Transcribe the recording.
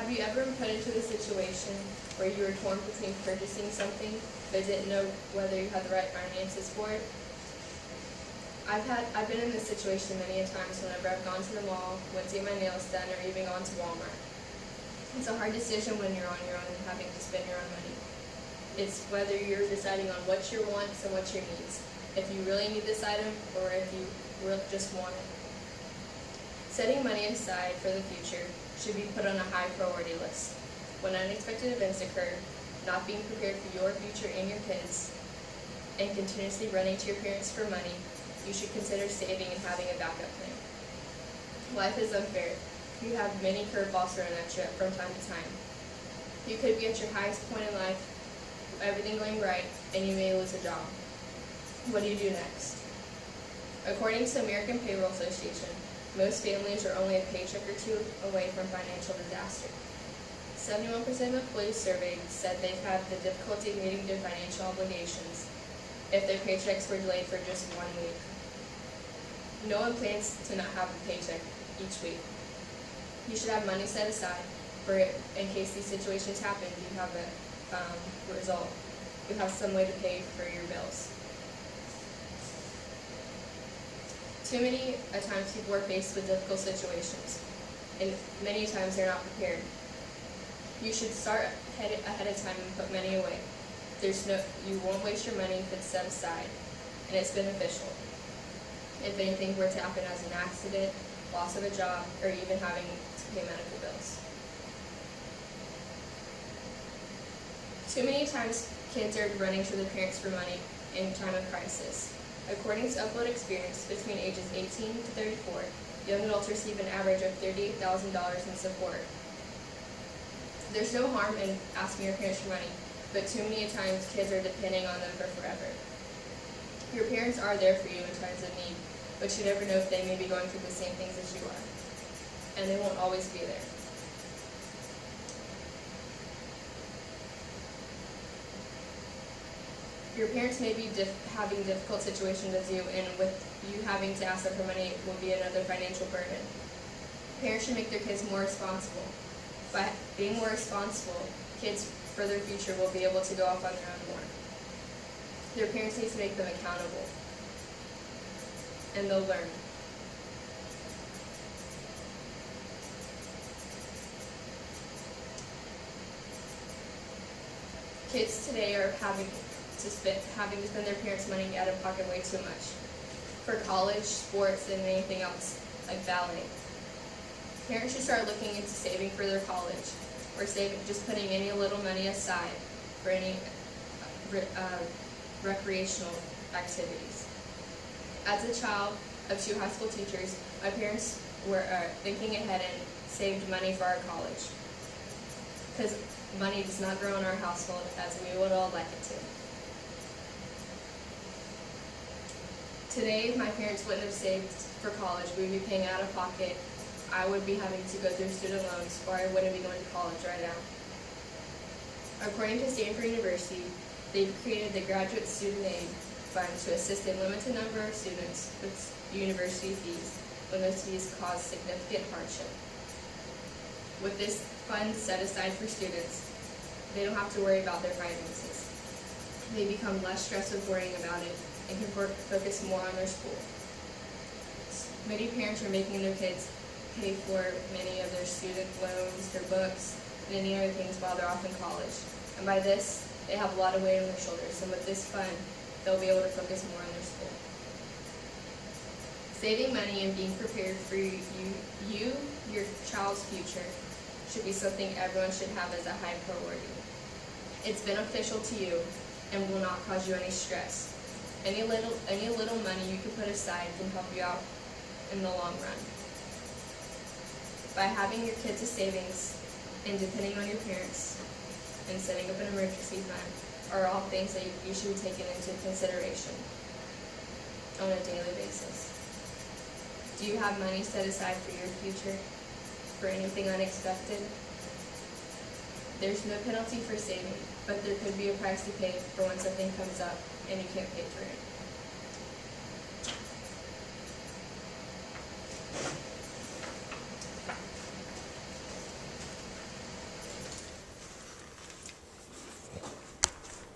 Have you ever been put into a situation where you were torn between purchasing something but didn't know whether you had the right finances for it? I've been in this situation many a times whenever I've gone to the mall, went to get my nails done, or even gone to Walmart. It's a hard decision when you're on your own and having to spend your own money. It's whether you're deciding on what's your wants and what's your needs. If you really need this item or if you really just want it. Setting money aside for the future should be put on a high priority list. When unexpected events occur, not being prepared for your future and your kids, and continuously running to your parents for money, you should consider saving and having a backup plan. Life is unfair. You have many curveballs thrown at you from time to time. You could be at your highest point in life, everything going right, and you may lose a job. What do you do next? According to American Payroll Association, most families are only a paycheck or two away from financial disaster. 71% of employees surveyed said they've had the difficulty meeting their financial obligations if their paychecks were delayed for just 1 week. No one plans to not have a paycheck each week. You should have money set aside for it in case these situations happen. You have a result. You have some way to pay for your bills. Too many times people are faced with difficult situations, and many times they're not prepared. You should start ahead of time and put money away. You won't waste your money if it's set aside, and it's beneficial. If anything were to happen as an accident, loss of a job, or even having to pay medical bills. Too many times kids are running to their parents for money in time of crisis. According to Upload Experience, between ages 18 to 34, young adults receive an average of $38,000 in support. There's no harm in asking your parents for money, but too many times kids are depending on them for forever. Your parents are there for you in times of need, but you never know if they may be going through the same things as you are, and they won't always be there. Your parents may be having difficult situations with you, and with you having to ask them for money will be another financial burden. Parents should make their kids more responsible. By being more responsible, kids for their future will be able to go off on their own more. Their parents need to make them accountable, and they'll learn. Kids today are having to spend their parents' money out of pocket way too much for college, sports, and anything else like ballet. Parents should start looking into saving for their college, or just putting any little money aside for any recreational activities. As a child of 2 high school teachers, my parents were thinking ahead and saved money for our college, because money does not grow in our household as we would all like it to. Today, if my parents wouldn't have saved for college, we would be paying out of pocket. I would be having to go through student loans, or I wouldn't be going to college right now. According to Stanford University, they've created the Graduate Student Aid Fund to assist a limited number of students with university fees when those fees cause significant hardship. With this fund set aside for students, they don't have to worry about their finances. They become less stressed with worrying about it and can focus more on their school. Many parents are making their kids pay for many of their student loans, their books, and any other things while they're off in college. And by this, they have a lot of weight on their shoulders, and with this fund, they'll be able to focus more on their school. Saving money and being prepared for your child's future, should be something everyone should have as a high priority. It's beneficial to you and will not cause you any stress. Any little money you can put aside can help you out in the long run. By having your kids' savings and depending on your parents and setting up an emergency fund are all things that you should be taken into consideration on a daily basis. Do you have money set aside for your future, for anything unexpected? There's no penalty for saving, but there could be a price to pay for when something comes up and you can't pay for it.